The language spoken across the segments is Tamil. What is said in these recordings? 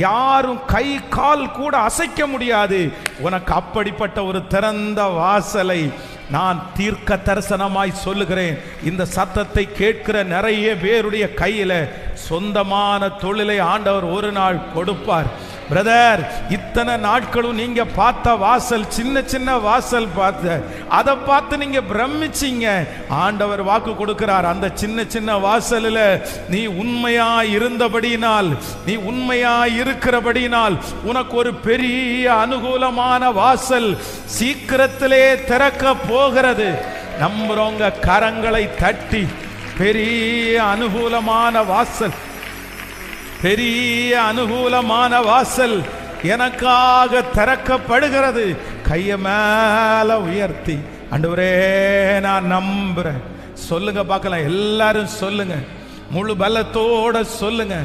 யாரும் கை கால் கூட அசைக்க முடியாது. உனக்கு அப்படிப்பட்ட ஒரு திறந்த வாசலை நான் தீர்க்க தரிசனமாய் சொல்லுகிறேன். இந்த சத்தத்தை கேட்கிற நிறைய பேருடைய கையில சொந்தமான தொழிலை ஆண்டவர் ஒரு நாள் கொடுப்பார். பிரதர், இத்தனை நாட்களும் நீங்க பார்த்த வாசல் சின்ன சின்ன வாசல் பார்த்து அதை பார்த்து நீங்க பிரமிச்சிங்க. ஆண்டவர் வாக்கு கொடுக்கிறார், அந்த சின்ன சின்ன வாசலில் நீ உண்மையா இருந்தபடியினால், நீ உண்மையா இருக்கிறபடியினால் உனக்கு ஒரு பெரிய அனுகூலமான வாசல் சீக்கிரத்திலே திறக்க போகிறது. நம்புறவங்க கரங்களை தட்டி, பெரிய அனுகூலமான வாசல், பெரிய அனுகூலமான வாசல் எனக்காக திறக்கப்படுகிறது. கையை மேல உயர்த்தி, ஆண்டவரே நான் நம்புறேன் சொல்லுங்க பார்க்கலாம். எல்லாரும் சொல்லுங்க, முழு பலத்தோட சொல்லுங்க,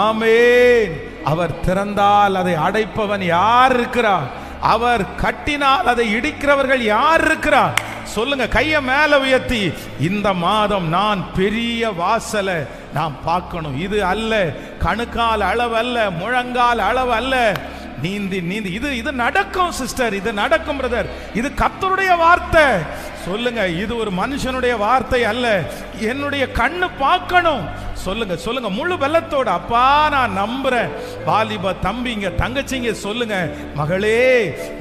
ஆமென். அவர் திறந்தால் அதை அடைப்பவன் யார் இருக்கிறார்? அவர் கட்டினால் அதை இடிக்கிறவர்கள் யார் இருக்கிறார்? சொல்லுங்க, கையை மேல உயர்த்தி. இந்த மாதம் நான் பெரிய வாசலை நான் பார்க்கணும். இது அல்ல கணுக்கால் அளவு அல்ல, முழங்கால் அளவு அல்ல, நீந்தி நீந்தி இது நடக்கும் சிஸ்டர், இது நடக்கும் பிரதர். இது கர்த்தருடைய வார்த்தை. சொல்லுங்க, இது ஒரு மனுஷனுடைய வார்த்தை அல்ல. என்னுடைய கண்ணு பார்க்கணும். சொல்லுங்க சொல்லுங்க முழு வெள்ளத்தோட, அப்பா நான் நம்புறேன். வாலிப தம்பிங்க தங்கச்சிங்க சொல்லுங்க, மகளே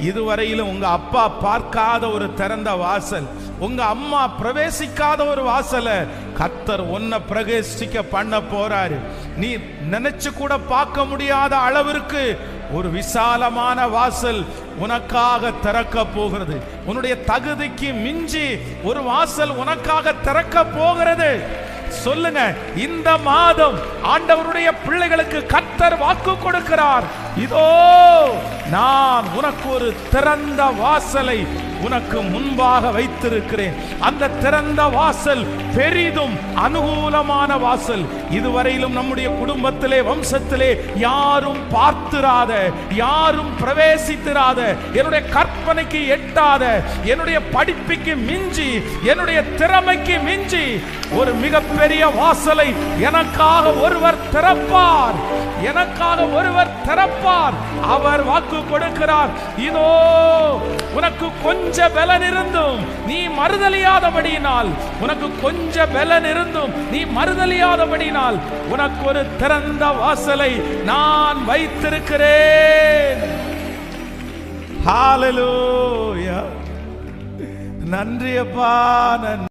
இதுவரையிலும் உங்க அப்பா பார்க்காத ஒரு திறந்த வாசல், உங்க அம்மா பிரவேசிக்காத ஒரு வாசலை கர்த்தர் உன்னை பிரவேசிக்க பண்ண போறாரு. நீ நினைச்சு கூட பார்க்க முடியாத அளவிற்கு ஒரு விசாலமான வாசல் உனக்காக திறக்க போகிறது. உன்னுடைய தகுதிக்கு மிஞ்சி ஒரு வாசல் உனக்காக திறக்க போகிறது. சொல்லுங்க, இந்த மாதம் ஆண்டவருடைய பிள்ளைகளுக்கு கர்த்தர் வாக்கு கொடுக்கிறார். இதோ நான் உனக்கு ஒரு திறந்த வாசலை உனக்கு முன்பாக வைத்திருக்கிறேன். அந்த திறந்த வாசல் பெரிதும் அனுகூலமான வாசல். இதுவரையிலும் நம்முடைய குடும்பத்திலே வம்சத்திலே யாரும் பார்த்திராத, யாரும் பிரவேசித்திராத, என்னுடைய கற்பனைக்கு எட்டாத, என்னுடைய படிப்புக்கு மிஞ்சி, என்னுடைய திறமைக்கு மிஞ்சி ஒரு மிகப்பெரிய வாசலை எனக்காக ஒருவர் திறப்பார். எனக்காக ஒருவர் திறப்பார். அவர் வாக்கு கொடுக்கிறார். இதோ உனக்கு கொஞ்ச பலன் இருந்தும் நீ மறுதலியாதபடியினால், உனக்கு கொஞ்ச பலன் இருந்தும் நீ மறுதலியாதபடியினால் உனக்கு ஒரு திறந்த வாசலை நான் வைத்திருக்கிறேன். ஹalleluya. நன்றி அப்பா.